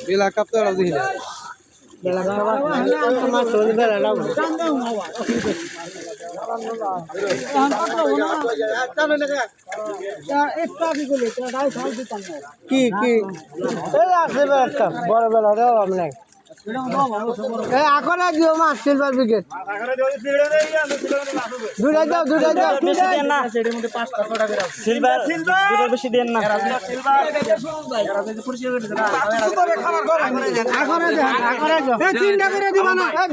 বেলা cup তো রাজি হিলা বেলা cup মাছ চলে বেলা লাভ কি কি এই আছে একটা বড় বেলা দাও আপনি এই আকরে দিও মাছ সিলভার বিকেট দুটা দাও বেশি দেন না এর মধ্যে 500 টাকা করে সিলভার দুটো বেশি দেন না সিলভার আকরে দাও এই তিনটা করে দিবা না এই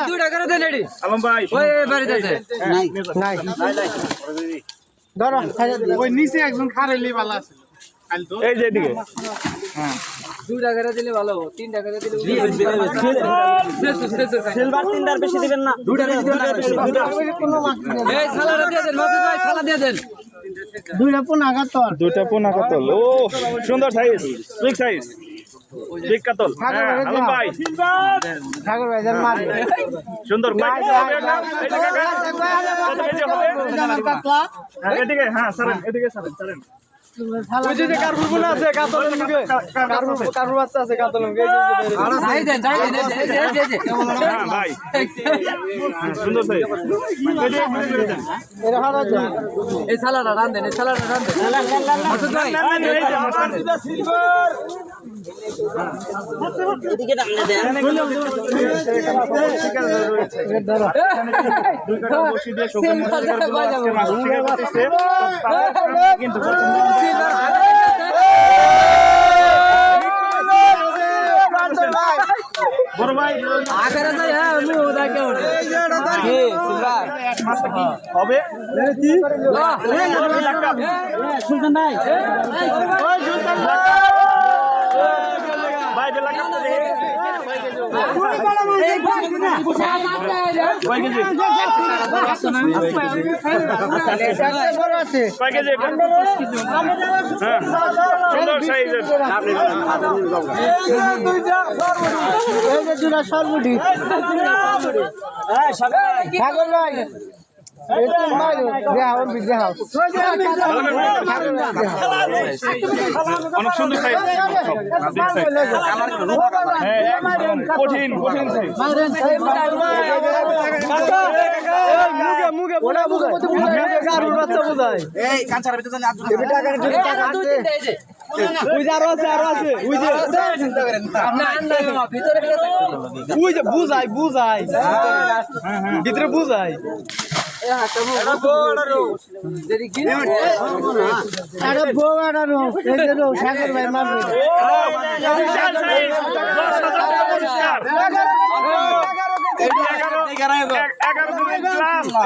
দুটা করে দেন এডি আলম ভাই ওই বাড়িতে আছে নাই ধরো ওই নিচে একজন খারেলি ভালো আছে এই যে এদিকে হ্যাঁ 2 টাকা করে দিলে ভালো 3 টাকা করে দিলে সিলভার তিনটার বেশি দিবেন না 2 টাকা কোনো মাছ এই সালাটা দিয়ে দেন মাসুদ ভাই সালা দিয়ে দেন দুইটা পোনা কাতল ও সুন্দর সাইজ বিগ সাইজ বিগ কাতল আলম ভাই ঠাকুর ভাই যান মার সুন্দর কত কেজি হবে এদিকে হ্যাঁ সরেন এদিকে সরেন ওই যে কারপুর বোনা আছে কাতলের মুখে কারপুর বাচ্চা আছে কাতলের মুখে যাই দেন হ্যাঁ ভাই সুন্দর সাইজ এর হারা যা এই সালাটা রান দেন মাসুদ ভাই এদিকে টানলে দেন দুইটা বসি দিয়ে শোকের কিন্তু বড় ভাই আকারে যাই হ্যাঁ মু দেখে ওঠে কি সিলভার হবে কি সুলতান ভাই ওই সুলতান ভাই ভাই বেলা কাপ কয় কেজি বড় আছে কয় কেজি এটা হ্যাঁ সুন্দর সাইজের এই যে দুটা সরবুটি হ্যাঁ সবাই ঠাকুর ভাই একটু মারো দেখাও অনেক সুন্দর সাইজ কঠিন সাইজ মুখে কারুর বাচ্চা বোঝায় এই কাঁচার ভিতরে জানি ওই যে আরো আছে ওই যে ওই যে বুঝাই ভিতরে বুঝাই সাগর ভাই মারবে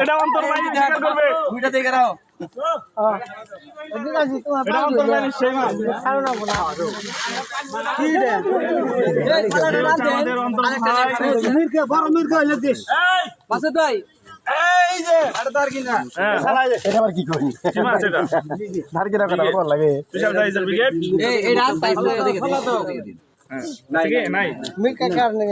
এটা অন্তর বাইরে শিকার করবে দুইটা দেখে রাও এটা অন্তর বাইরে সেই মাছ কি রে আমাদের অন্তর ভাই বড় মির্কা হইলে দেশ মাসুদ ভাই এই যে আরে তার কিনা এটা আবার কি করি কি মাছ এটা ধার কিনা কথা ভালো লাগে বিশাল সাইজের ব্রিগেড এই রাস্তা দেখে নাই মির্কা কারণে